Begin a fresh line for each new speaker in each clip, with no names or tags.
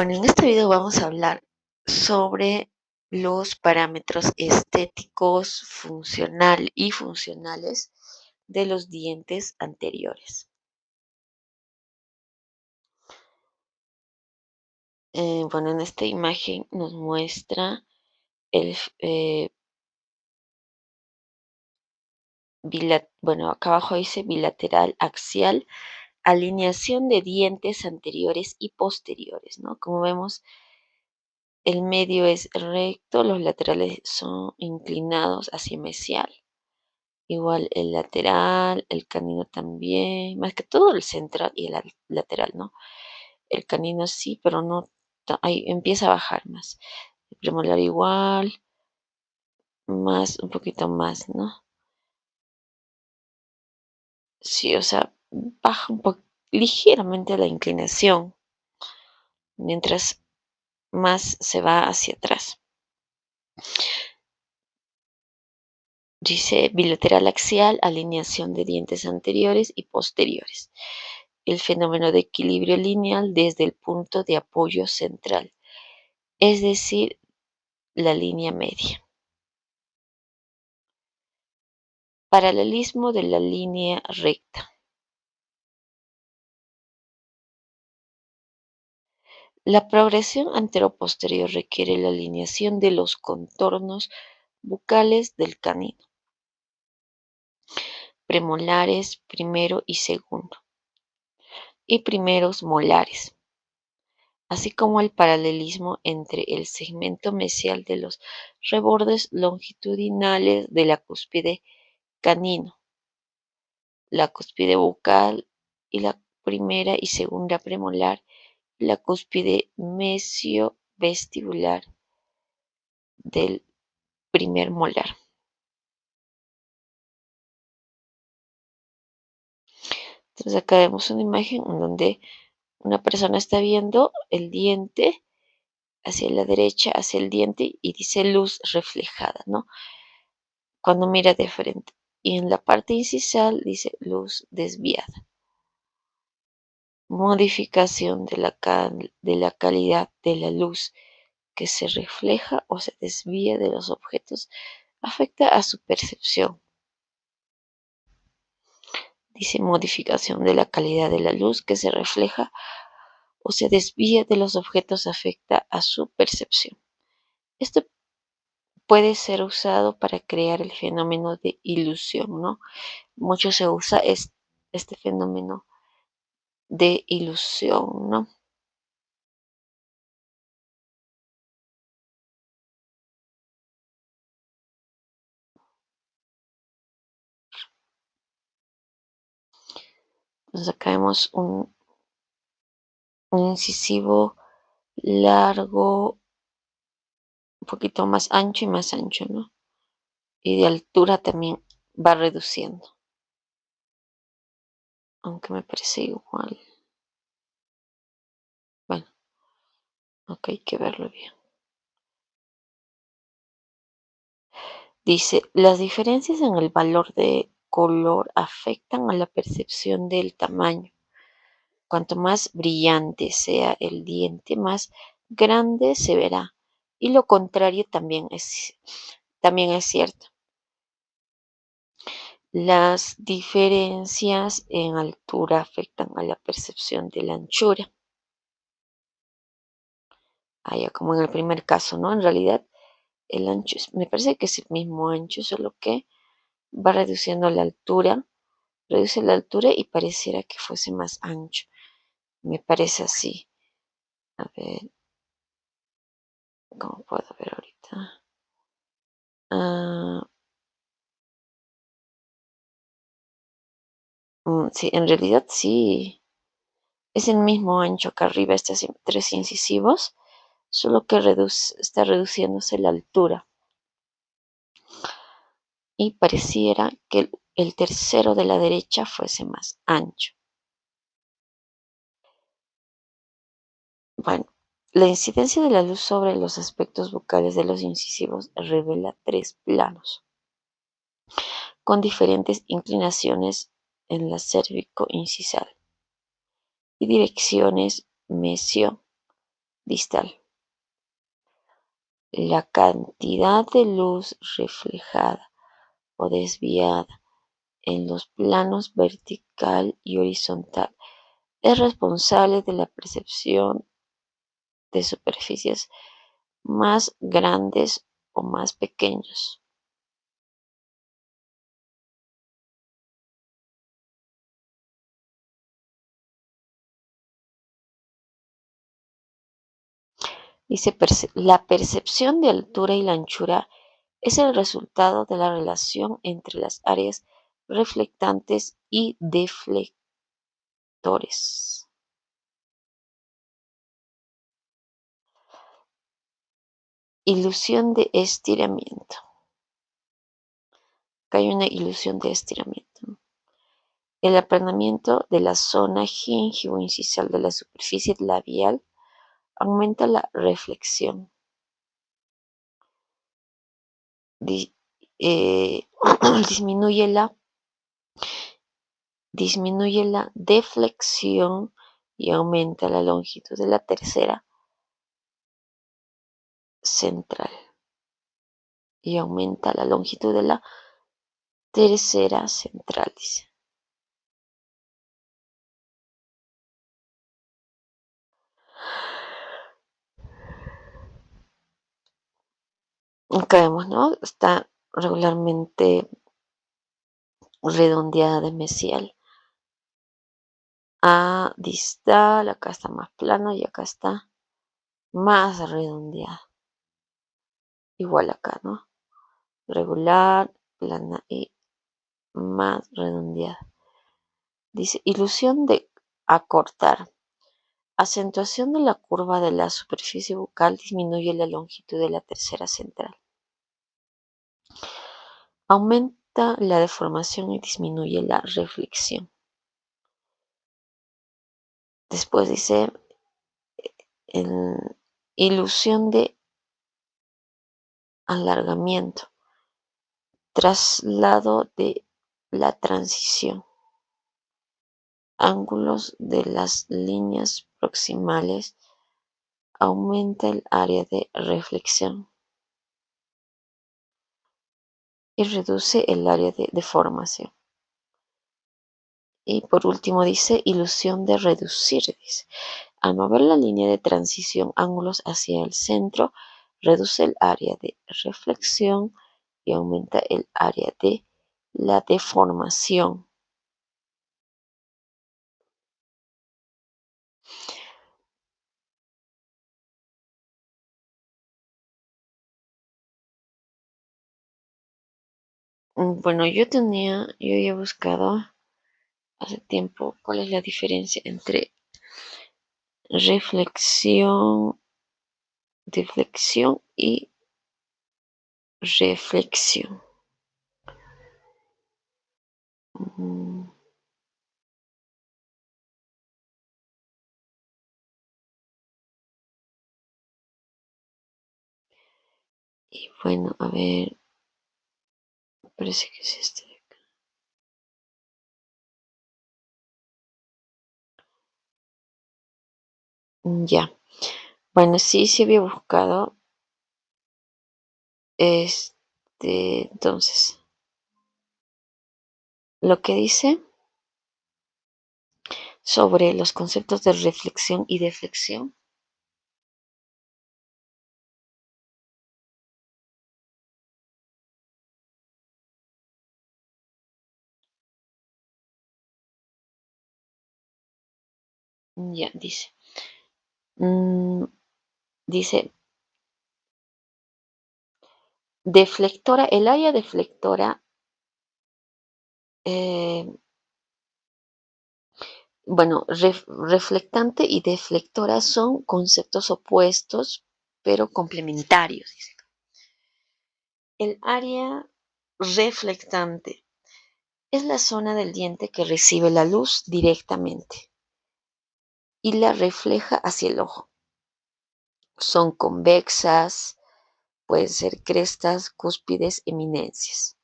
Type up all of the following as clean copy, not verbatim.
Bueno, en este video vamos a hablar sobre los parámetros estéticos, funcionales de los dientes anteriores. Bueno, en esta imagen nos muestra el, bueno, acá abajo dice bilateral axial, alineación de dientes anteriores y posteriores, ¿no? Como vemos, el medio es recto, los laterales son inclinados hacia mesial. Igual el lateral, el canino también, más que todo el central y el lateral, ¿no? El canino sí, pero no, ahí empieza a bajar más. El premolar igual, más, un poquito más, ¿no? Sí, o sea, baja un poco, ligeramente la inclinación, mientras más se va hacia atrás. Dice bilateral axial, alineación de dientes anteriores y posteriores. El fenómeno de equilibrio lineal desde el punto de apoyo central, es decir, la línea media. Paralelismo de la línea recta. La progresión antero-posterior requiere la alineación de los contornos bucales del canino, premolares primero y segundo, y primeros molares, así como el paralelismo entre el segmento mesial de los rebordes longitudinales de la cúspide canino, la cúspide bucal y la primera y segunda premolar, y la cúspide mesio-vestibular del primer molar. Entonces acá vemos una imagen en donde una persona está viendo el diente hacia la derecha, hacia el diente, y dice luz reflejada, ¿no? Cuando mira de frente. Y en la parte incisal dice luz desviada. Modificación de la calidad de la luz que se refleja o se desvía de los objetos afecta a su percepción. Dice modificación de la calidad de la luz que se refleja o se desvía de los objetos afecta a su percepción. Esto puede ser usado para crear el fenómeno de ilusión, ¿no? Mucho se usa este fenómeno de ilusión, ¿no? Entonces acá vemos un incisivo largo, un poquito más ancho y más ancho, ¿no? Y de altura también va reduciendo, aunque me parece igual. Bueno, ok, hay que verlo bien. Dice, las diferencias en el valor de color afectan a la percepción del tamaño. Cuanto más brillante sea el diente, más grande se verá. Y lo contrario también es cierto. Las diferencias en altura afectan a la percepción de la anchura. Allá como en el primer caso, ¿no? En realidad el ancho, me parece que es el mismo ancho, solo que va reduciendo la altura, reduce la altura y pareciera que fuese más ancho. Me parece así. A ver, ¿cómo puedo ver ahorita? Ah, sí, en realidad sí. Es el mismo ancho acá arriba, estos tres incisivos, solo que está reduciéndose la altura. Y pareciera que el tercero de la derecha fuese más ancho. Bueno, la incidencia de la luz sobre los aspectos bucales de los incisivos revela tres planos, con diferentes inclinaciones en la cérvico-incisal y direcciones mesio distal. La cantidad de luz reflejada o desviada en los planos vertical y horizontal es responsable de la percepción de superficies más grandes o más pequeños. Dice, la percepción de altura y la anchura es el resultado de la relación entre las áreas reflectantes y deflectores. Ilusión de estiramiento. Acá hay una ilusión de estiramiento. El aplanamiento de la zona gingivo-incisal de la superficie labial aumenta la reflexión. Eh, disminuye la deflexión y aumenta la longitud de la tercera central. Y aumenta la longitud de la tercera central, dice. Acá vemos, ¿no? Está regularmente redondeada de mesial a distal, acá está más plano y acá está más redondeada. Igual acá, ¿no? Regular, plana y más redondeada. Dice, ilusión de acortar. Acentuación de la curva de la superficie bucal disminuye la longitud de la tercera central. Aumenta la deformación y disminuye la reflexión. Después dice, ilusión de alargamiento. Traslado de la transición. Ángulos de las líneas proximales. Aumenta el área de reflexión y reduce el área de deformación. Y por último dice ilusión de reducir. Dice, al mover la línea de transición ángulos hacia el centro, reduce el área de reflexión y aumenta el área de la deformación. Bueno, yo había buscado hace tiempo cuál es la diferencia entre reflexión, deflexión y reflexión. Mm, Y bueno, a ver, parece que es este de acá. Ya. Bueno, sí había buscado entonces, lo que dice sobre los conceptos de reflexión y deflexión. Ya, mm, dice, deflectora, el área deflectora, eh, bueno, reflectante y deflectora son conceptos opuestos, pero complementarios, dice. El área reflectante es la zona del diente que recibe la luz directamente y la refleja hacia el ojo. Son convexas, pueden ser crestas, cúspides, eminencias.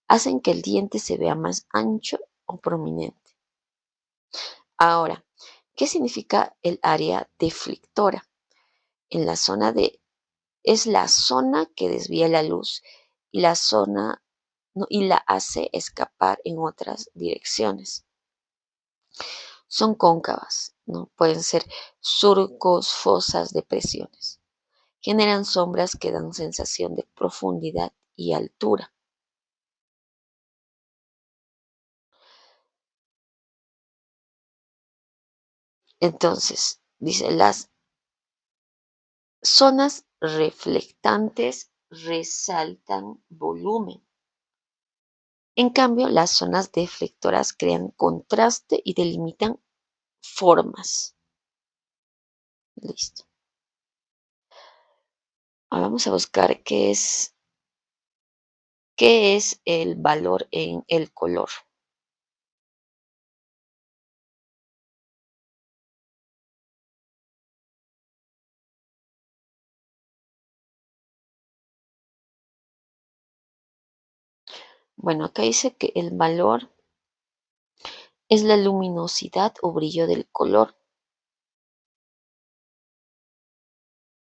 Hacen que el diente se vea más ancho o prominente. Ahora, ¿qué significa el área deflectora? en la zona de, es la zona que desvía la luz y la zona, no, y la hace escapar en otras direcciones. Son cóncavas, ¿no? Pueden ser surcos, fosas, depresiones. Generan sombras que dan sensación de profundidad y altura. Entonces, dice, las zonas reflectantes resaltan volumen. En cambio, las zonas deflectoras crean contraste y delimitan formas. Listo. Ahora vamos a buscar qué es el valor en el color. Bueno, acá dice que el valor es la luminosidad o brillo del color.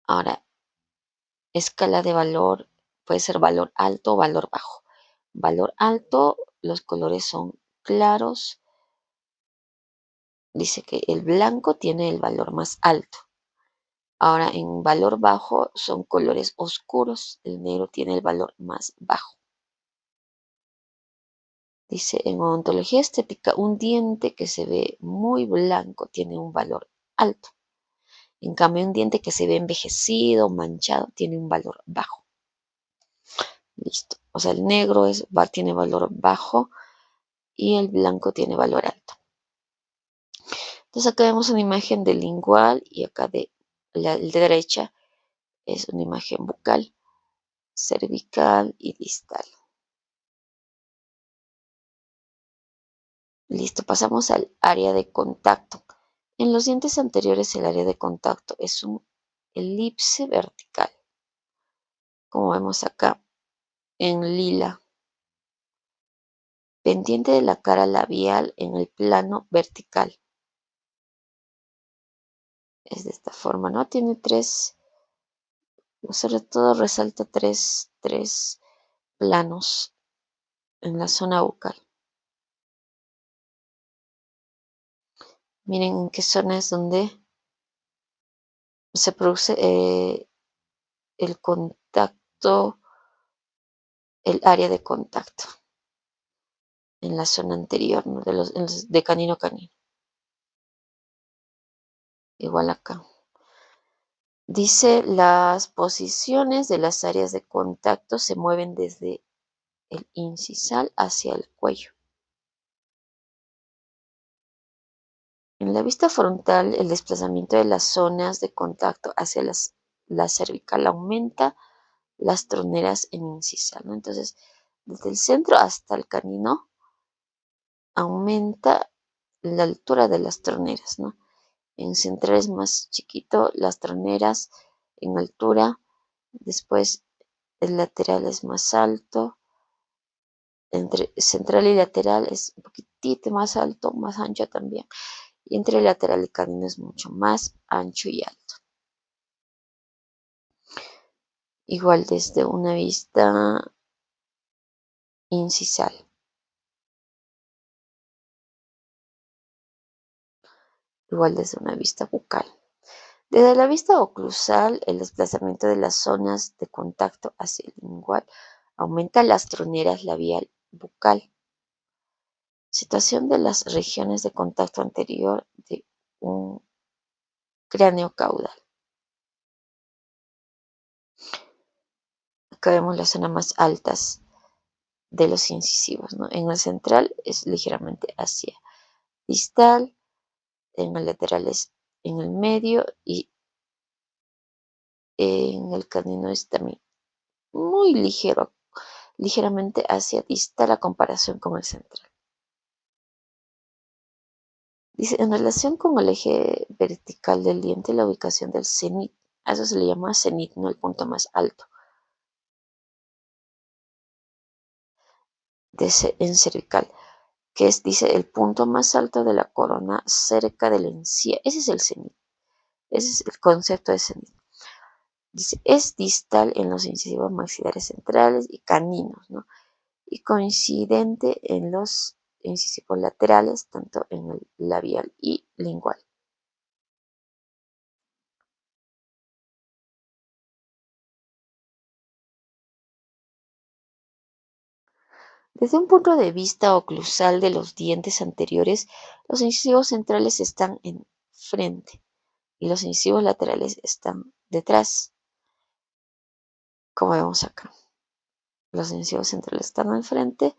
Ahora, escala de valor puede ser valor alto o valor bajo. Valor alto, los colores son claros. Dice que el blanco tiene el valor más alto. Ahora, en valor bajo son colores oscuros. El negro tiene el valor más bajo. Dice, en odontología estética, un diente que se ve muy blanco tiene un valor alto. En cambio, un diente que se ve envejecido, manchado, tiene un valor bajo. Listo. O sea, el negro tiene valor bajo y el blanco tiene valor alto. Entonces acá vemos una imagen del lingual y acá de la derecha es una imagen bucal, cervical y distal. Listo, pasamos al área de contacto. En los dientes anteriores el área de contacto es un elipse vertical, como vemos acá en lila, pendiente de la cara labial en el plano vertical. Es de esta forma, ¿no? Tiene sobre todo resalta tres planos en la zona bucal. Miren en qué zona es donde se produce el contacto, el área de contacto en la zona anterior, ¿no? De canino a canino. Igual acá. Dice, las posiciones de las áreas de contacto se mueven desde el incisal hacia el cuello. En la vista frontal, el desplazamiento de las zonas de contacto hacia la cervical aumenta las troneras en incisal, ¿no? Entonces, desde el centro hasta el canino aumenta la altura de las troneras, ¿no? En central es más chiquito, las troneras en altura, después el lateral es más alto, entre central y lateral es un poquitito más alto, más ancho también, y entre lateral y canino es mucho más ancho y alto. Igual desde una vista incisal. Igual desde una vista bucal. Desde la vista oclusal, el desplazamiento de las zonas de contacto hacia el lingual aumenta las troneras labial bucal. Situación de las regiones de contacto anterior de un cráneo caudal. Acá vemos las zonas más altas de los incisivos, ¿no? En el central es ligeramente hacia distal, en el lateral es en el medio y en el canino es también muy ligero, ligeramente hacia distal a comparación con el central. Dice, en relación con el eje vertical del diente, la ubicación del cenit, a eso se le llama cenit, no el punto más alto, en cervical, que es, dice, el punto más alto de la corona cerca de la encía. Ese es el cenit, ese es el concepto de cenit. Dice, es distal en los incisivos maxilares centrales y caninos, ¿no? Y coincidente en los incisivos laterales, tanto en el labial y lingual. Desde un punto de vista oclusal de los dientes anteriores, los incisivos centrales están en frente y los incisivos laterales están detrás, como vemos acá. Los incisivos centrales están al frente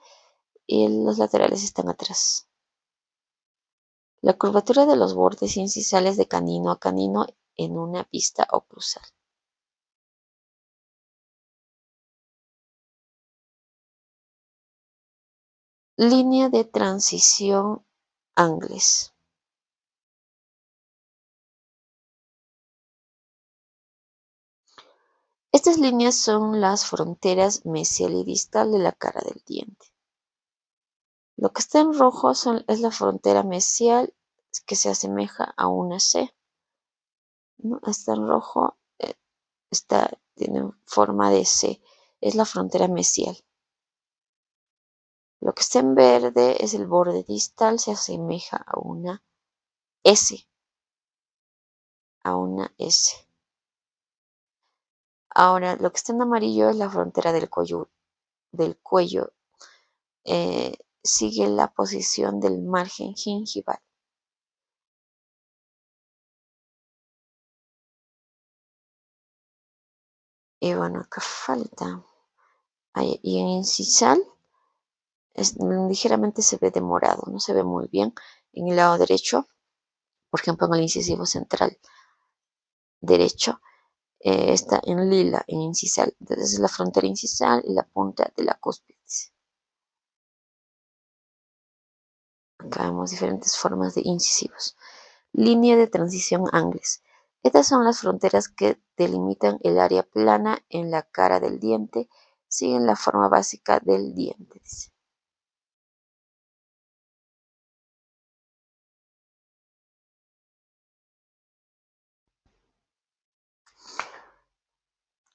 y los laterales están atrás. La curvatura de los bordes incisales de canino a canino en una vista oclusal. Línea de transición Angles. Estas líneas son las fronteras mesial y distal de la cara del diente. Lo que está en rojo es la frontera mesial que se asemeja a una C, ¿no? Está en rojo, tiene forma de C, es la frontera mesial. Lo que está en verde es el borde distal, se asemeja a una S, Ahora, lo que está en amarillo es la frontera del cuello, sigue la posición del margen gingival. Y bueno, acá falta. Y en incisal, ligeramente se ve de morado, no se ve muy bien. En el lado derecho, por ejemplo, en el incisivo central derecho, está en lila, en incisal. Entonces es la frontera incisal y la punta de la cúspide. Acá vemos diferentes formas de incisivos. Línea de transición Angles. Estas son las fronteras que delimitan el área plana en la cara del diente. Siguen la forma básica del diente. Dice.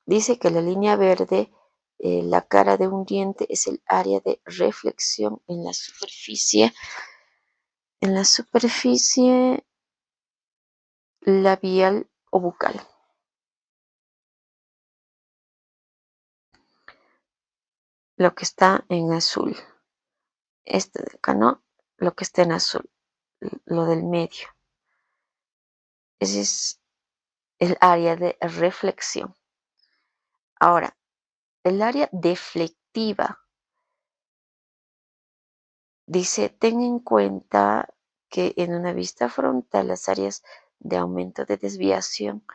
Dice que la línea verde, la cara de un diente, es el área de reflexión en la superficie labial o bucal. Lo que está en azul. Este de acá no, lo que está en azul, lo del medio. Ese es el área de reflexión. Ahora, el área deflectiva dice, ten en cuenta que en una vista frontal las áreas de aumento de desviación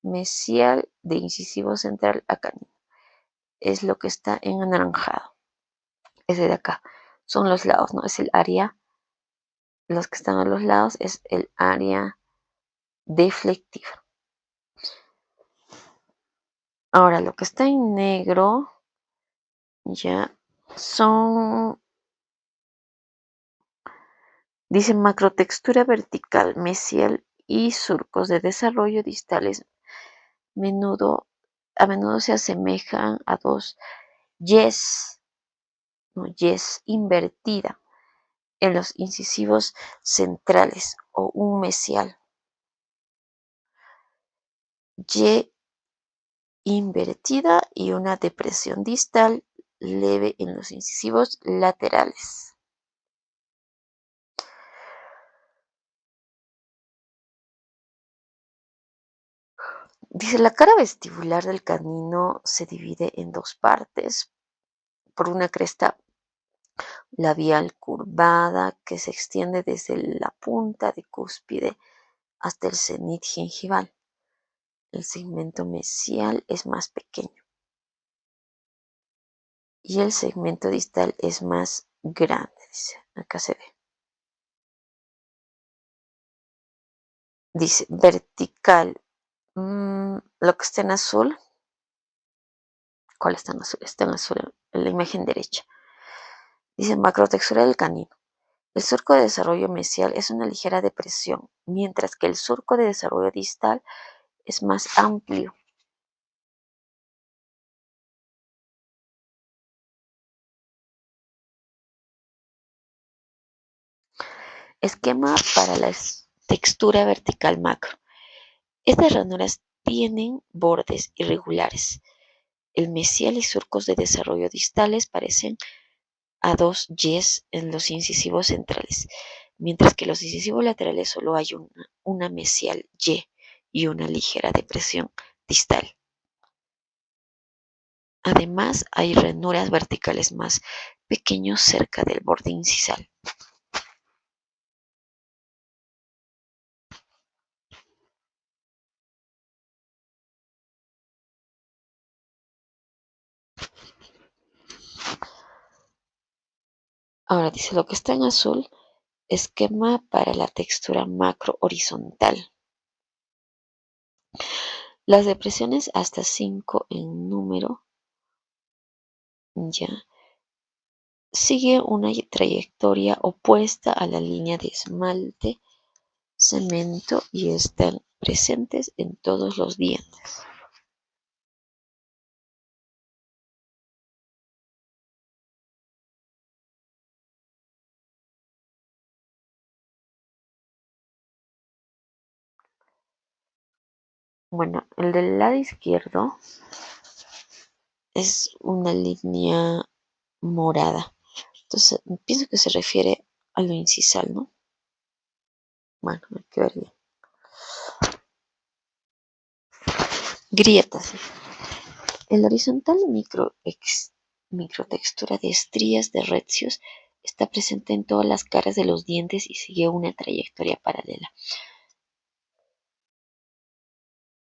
mesial de incisivo central a canino es lo que está en anaranjado. Ese de acá son los lados, ¿no? Es el área, los que están a los lados es el área deflectiva. Ahora, lo que está en negro ya son, dice macrotextura vertical, mesial y surcos de desarrollo distales a menudo se asemejan a dos yes, no, yes invertida en los incisivos centrales o un mesial. Y invertida y una depresión distal leve en los incisivos laterales. Dice, la cara vestibular del canino se divide en dos partes por una cresta labial curvada que se extiende desde la punta de cúspide hasta el cenit gingival. El segmento mesial es más pequeño y el segmento distal es más grande. Dice, acá se ve. Dice vertical. Lo que está en azul. ¿Cuál está en azul? Está en azul en la imagen derecha. Dice macrotextura del canino. El surco de desarrollo mesial es una ligera depresión, mientras que el surco de desarrollo distal es más amplio. Esquema para la textura vertical macro. Estas ranuras tienen bordes irregulares. El mesial y surcos de desarrollo distales parecen a dos Ys en los incisivos centrales, mientras que en los incisivos laterales solo hay una mesial Y una ligera depresión distal. Además, hay ranuras verticales más pequeños cerca del borde incisal. Ahora dice lo que está en azul, esquema para la textura macro horizontal. Las depresiones hasta 5 en número ya sigue una trayectoria opuesta a la línea de esmalte cemento y están presentes en todos los dientes. Bueno, el del lado izquierdo es una línea morada. Entonces, pienso que se refiere a lo incisal, ¿no? Bueno, hay que ver bien. Grietas. El horizontal microtextura de estrías de recios está presente en todas las caras de los dientes y sigue una trayectoria paralela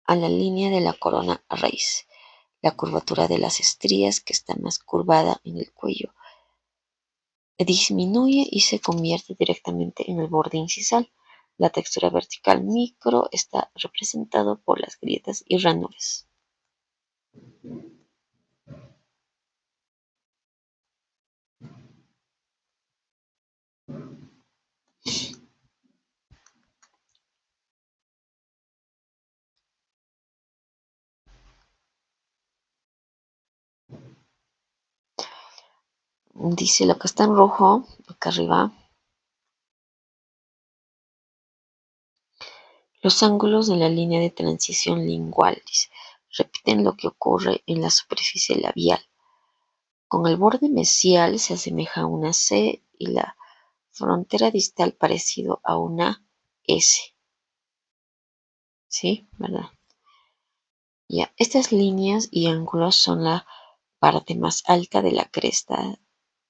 a la línea de la corona raíz. La curvatura de las estrías, que está más curvada en el cuello, disminuye y se convierte directamente en el borde incisal. La textura vertical micro está representado por las grietas y ranuras. Dice lo que está en rojo, acá arriba. Los ángulos de la línea de transición lingual, dice, repiten lo que ocurre en la superficie labial. Con el borde mesial se asemeja a una C y la frontera distal parecido a una S. ¿Sí? ¿Verdad? Ya, estas líneas y ángulos son la parte más alta de la cresta,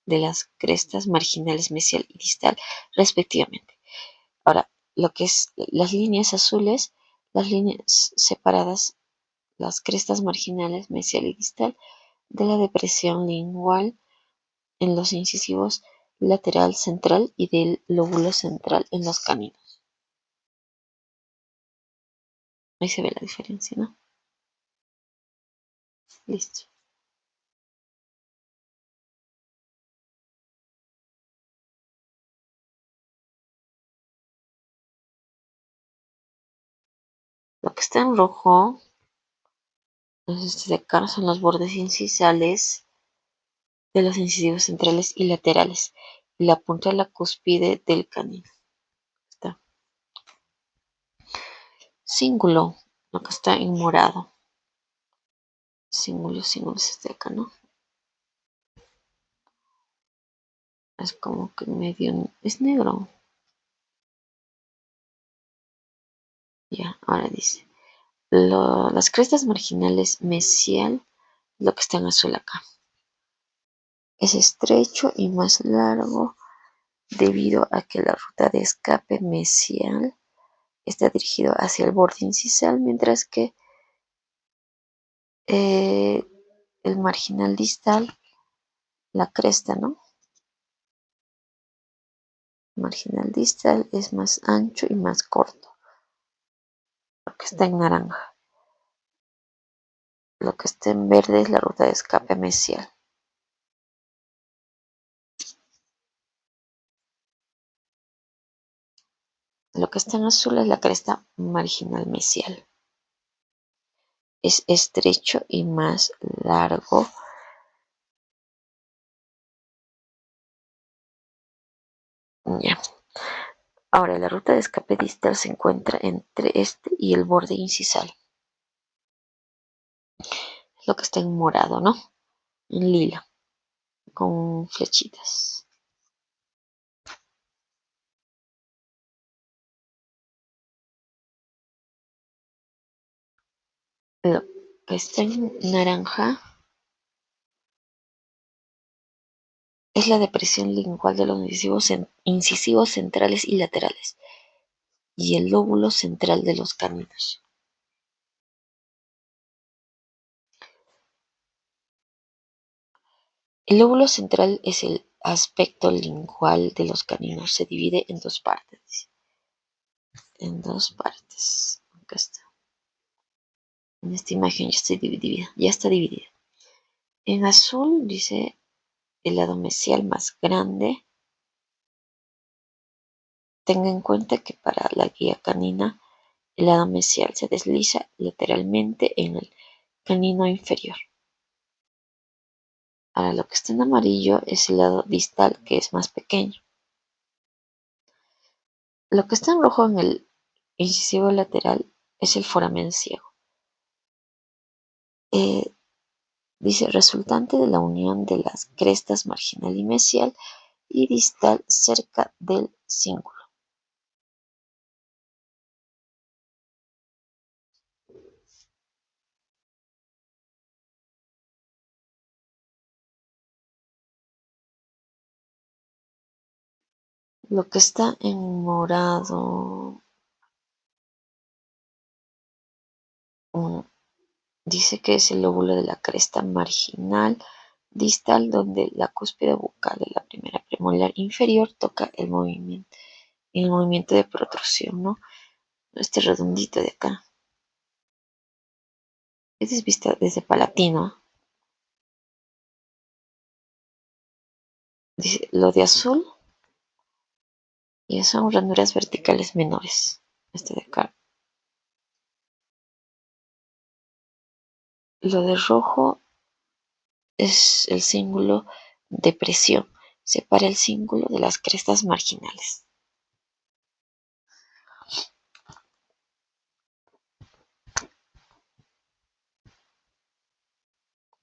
de las crestas marginales mesial y distal, respectivamente. Ahora, lo que es las líneas azules, las líneas separadas, las crestas marginales mesial y distal de la depresión lingual en los incisivos lateral central y del lóbulo central en los caninos. Ahí se ve la diferencia, ¿no? Listo. Lo que está en rojo, de acá son los bordes incisales de los incisivos centrales y laterales y la punta de la cúspide del canino. Está. Cíngulo, lo que está en morado. Cíngulo es de acá, ¿no? Es como que medio, es negro. Ya, ahora dice. Las crestas marginales mesial, lo que está en azul acá. Es estrecho y más largo debido a que la ruta de escape mesial está dirigido hacia el borde incisal, mientras que el marginal distal, la cresta, ¿no? El marginal distal es más ancho y más corto, lo que está en naranja. Lo que está en verde es la ruta de escape mesial. Lo que está en azul es la cresta marginal mesial. Es estrecho y más largo. Ya. Ahora, la ruta de escape distal se encuentra entre este y el borde incisal. Es lo que está en morado, ¿no? En lila, con flechitas. Lo que está en naranja es la depresión lingual de los incisivos centrales y laterales y el lóbulo central de los caninos. El lóbulo central es el aspecto lingual de los caninos. Se divide en dos partes. En dos partes. Acá está. En esta imagen ya está dividida. Ya está dividida. En azul dice el lado mesial más grande. Tenga en cuenta que para la guía canina el lado mesial se desliza lateralmente en el canino inferior. Ahora lo que está en amarillo es el lado distal, que es más pequeño. Lo que está en rojo en el incisivo lateral es el foramen ciego. Eh, Dice resultante de la unión de las crestas marginal y mesial y distal cerca del cíngulo. Lo que está en morado dice que es el lóbulo de la cresta marginal distal donde la cúspide bucal de la primera premolar inferior toca el movimiento de protrusión, ¿no? Este redondito de acá. Esta es vista desde palatino. Dice, lo de azul y son ranuras verticales menores. Este de acá. Lo de rojo es el cíngulo de presión. Separa el cíngulo de las crestas marginales.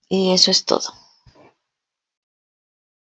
Y eso es todo.